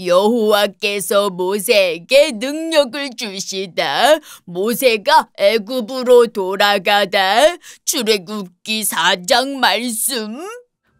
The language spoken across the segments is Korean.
여호와께서 모세에게 능력을 주시다. 모세가 애굽으로 돌아가다. 출애굽기 4장 말씀.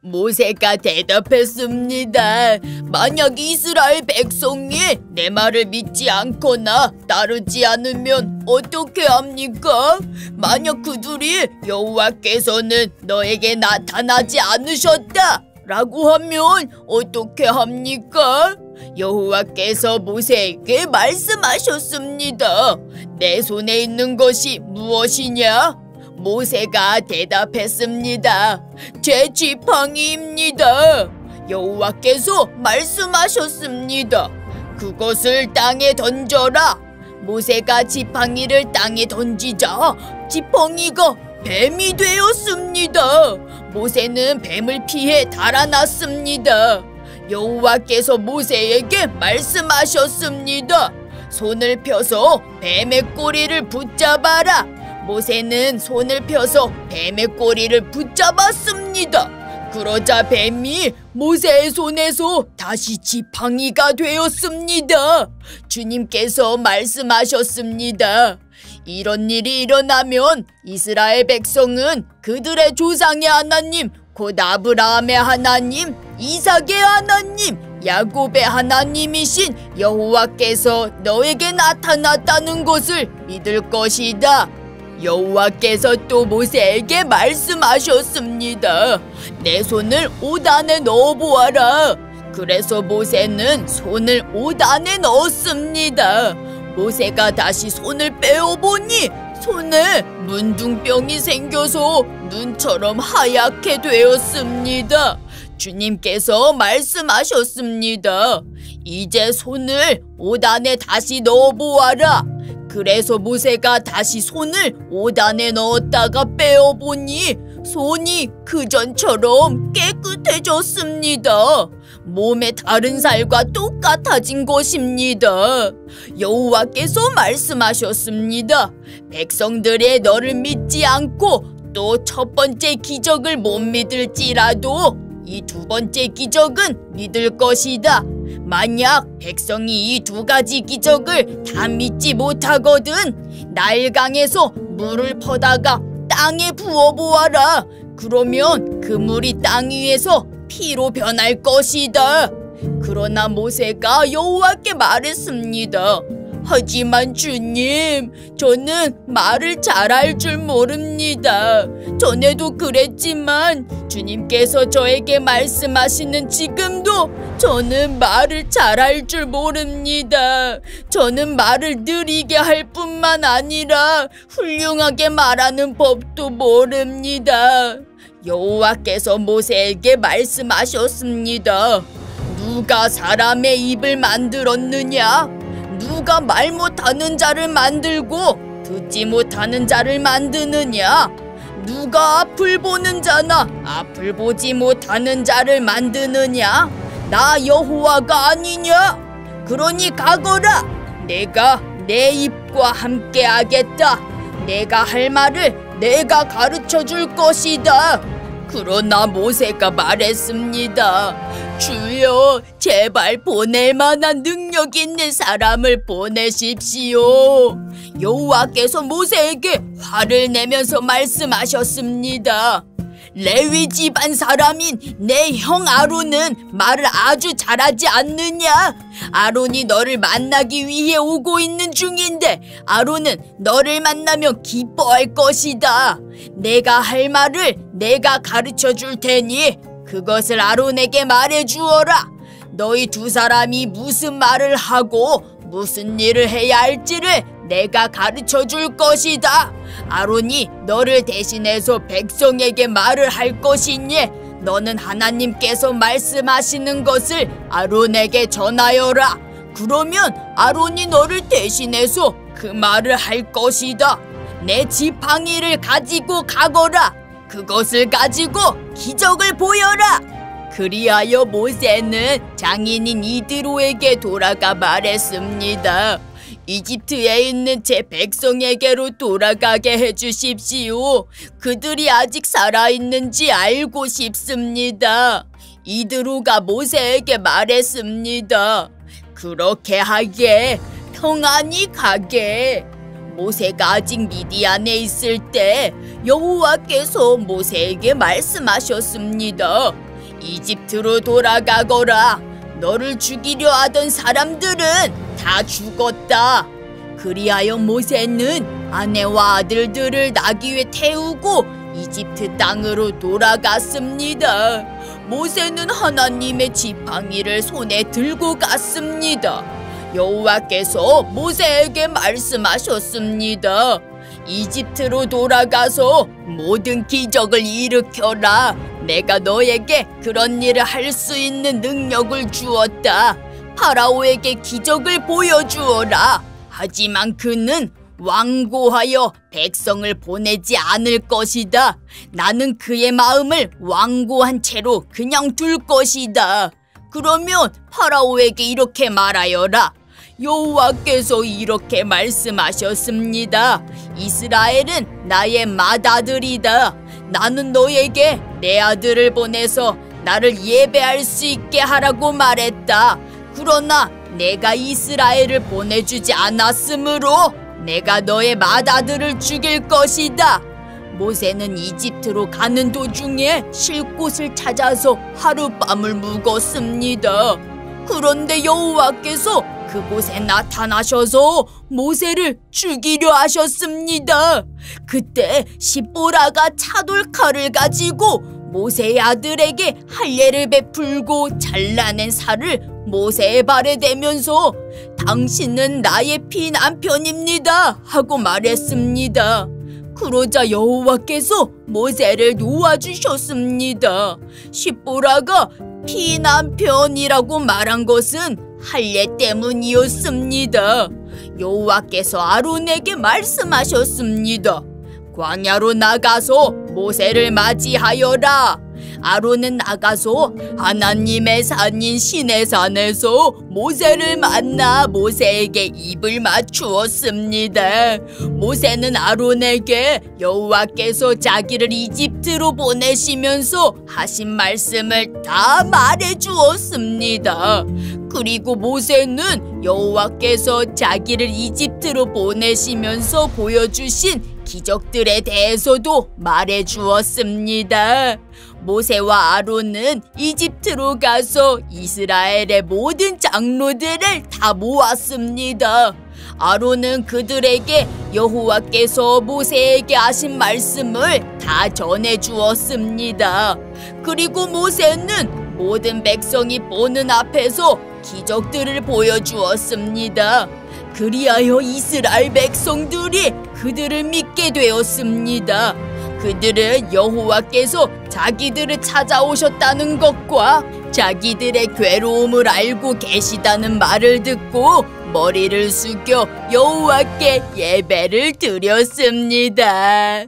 모세가 대답했습니다. 만약 이스라엘 백성이 내 말을 믿지 않거나 따르지 않으면 어떻게 합니까? 만약 그들이 여호와께서는 너에게 나타나지 않으셨다 라고 하면 어떻게 합니까? 여호와께서 모세에게 말씀하셨습니다. 내 손에 있는 것이 무엇이냐? 모세가 대답했습니다. 제 지팡이입니다. 여호와께서 말씀하셨습니다. 그것을 땅에 던져라. 모세가 지팡이를 땅에 던지자 지팡이가 뱀이 되었습니다. 모세는 뱀을 피해 달아났습니다. 여호와께서 모세에게 말씀하셨습니다. 손을 펴서 뱀의 꼬리를 붙잡아라. 모세는 손을 펴서 뱀의 꼬리를 붙잡았습니다. 그러자 뱀이 모세의 손에서 다시 지팡이가 되었습니다. 주님께서 말씀하셨습니다. 이런 일이 일어나면 이스라엘 백성은 그들의 조상의 하나님, 곧 아브라함의 하나님, 이삭의 하나님, 야곱의 하나님이신 여호와께서 너에게 나타났다는 것을 믿을 것이다. 여호와께서 또 모세에게 말씀하셨습니다. 내 손을 옷 안에 넣어보아라. 그래서 모세는 손을 옷 안에 넣었습니다. 모세가 다시 손을 빼어보니 손에 문둥병이 생겨서 눈처럼 하얗게 되었습니다. 주님께서 말씀하셨습니다. 이제 손을 옷 안에 다시 넣어보아라. 그래서 모세가 다시 손을 옷 안에 넣었다가 빼어보니 손이 그전처럼 깨끗해졌습니다. 몸의 다른 살과 똑같아진 것입니다. 여호와께서 말씀하셨습니다. 백성들이 너를 믿지 않고 또 첫 번째 기적을 못 믿을지라도 이 두 번째 기적은 믿을 것이다. 만약 백성이 이 두 가지 기적을 다 믿지 못하거든 나일강에서 물을 퍼다가 땅에 부어보아라. 그러면 그 물이 땅 위에서 피로 변할 것이다. 그러나 모세가 여호와께 말했습니다. 하지만 주님, 저는 말을 잘할 줄 모릅니다. 전에도 그랬지만 주님께서 저에게 말씀하시는 지금도 저는 말을 잘할 줄 모릅니다. 저는 말을 느리게 할 뿐만 아니라 훌륭하게 말하는 법도 모릅니다. 여호와께서 모세에게 말씀하셨습니다. 누가 사람의 입을 만들었느냐? 누가 말 못하는 자를 만들고 듣지 못하는 자를 만드느냐? 누가 앞을 보는 자나 앞을 보지 못하는 자를 만드느냐? 나 여호와가 아니냐? 그러니 가거라. 내가 내 입과 함께 하겠다. 내가 할 말을 내가 가르쳐 줄 것이다. 그러나 모세가 말했습니다. 주여, 제발 보낼 만한 능력 있는 사람을 보내십시오. 여호와께서 모세에게 화를 내면서 말씀하셨습니다. 레위 집안 사람인 내 형 아론은 말을 아주 잘하지 않느냐? 아론이 너를 만나기 위해 오고 있는 중인데 아론은 너를 만나면 기뻐할 것이다. 내가 할 말을 내가 가르쳐 줄 테니 그것을 아론에게 말해 주어라. 너희 두 사람이 무슨 말을 하고 무슨 일을 해야 할지를 내가 가르쳐 줄 것이다. 아론이 너를 대신해서 백성에게 말을 할 것이니 너는 하나님께서 말씀하시는 것을 아론에게 전하여라. 그러면 아론이 너를 대신해서 그 말을 할 것이다. 내 지팡이를 가지고 가거라. 그것을 가지고 기적을 보여라. 그리하여 모세는 장인인 이드로에게 돌아가 말했습니다. 이집트에 있는 제 백성에게로 돌아가게 해주십시오. 그들이 아직 살아있는지 알고 싶습니다. 이드루가 모세에게 말했습니다. 그렇게 하게, 평안히 가게. 모세가 아직 미디안에 있을 때 여호와께서 모세에게 말씀하셨습니다. 이집트로 돌아가거라. 너를 죽이려 하던 사람들은 다 죽었다. 그리하여 모세는 아내와 아들들을 나귀에 태우고 이집트 땅으로 돌아갔습니다. 모세는 하나님의 지팡이를 손에 들고 갔습니다. 여호와께서 모세에게 말씀하셨습니다. 이집트로 돌아가서 모든 기적을 일으켜라. 내가 너에게 그런 일을 할 수 있는 능력을 주었다. 파라오에게 기적을 보여주어라. 하지만 그는 완고하여 백성을 보내지 않을 것이다. 나는 그의 마음을 완고한 채로 그냥 둘 것이다. 그러면 파라오에게 이렇게 말하여라. 여호와께서 이렇게 말씀하셨습니다. 이스라엘은 나의 맏아들이다. 나는 너에게 내 아들을 보내서 나를 예배할 수 있게 하라고 말했다. 그러나 내가 이스라엘을 보내주지 않았으므로 내가 너의 맏아들을 죽일 것이다. 모세는 이집트로 가는 도중에 쉴 곳을 찾아서 하룻밤을 묵었습니다. 그런데 여호와께서 그곳에 나타나셔서 모세를 죽이려 하셨습니다. 그때 십보라가 차돌칼을 가지고 모세의 아들에게 할례를 베풀고 잘라낸 살을 모세의 발에 대면서 당신은 나의 피남편입니다 하고 말했습니다. 그러자 여호와께서 모세를 놓아주셨습니다. 십보라가 피남편이라고 말한 것은 할례 때문이었습니다. 여호와께서 아론에게 말씀하셨습니다. 광야로 나가서 모세를 맞이하여라. 아론은 나가서 하나님의 산인 시내산에서 모세를 만나 모세에게 입을 맞추었습니다. 모세는 아론에게 여호와께서 자기를 이집트로 보내시면서 하신 말씀을 다 말해주었습니다. 그리고 모세는 여호와께서 자기를 이집트로 보내시면서 보여주신 기적들에 대해서도 말해주었습니다. 모세와 아론은 이집트로 가서 이스라엘의 모든 장로들을 다 모았습니다. 아론은 그들에게 여호와께서 모세에게 하신 말씀을 다 전해주었습니다. 그리고 모세는 모든 백성이 보는 앞에서 기적들을 보여주었습니다. 그리하여 이스라엘 백성들이 그들을 믿게 되었습니다. 그들은 여호와께서 자기들을 찾아오셨다는 것과 자기들의 괴로움을 알고 계시다는 말을 듣고 머리를 숙여 여호와께 예배를 드렸습니다.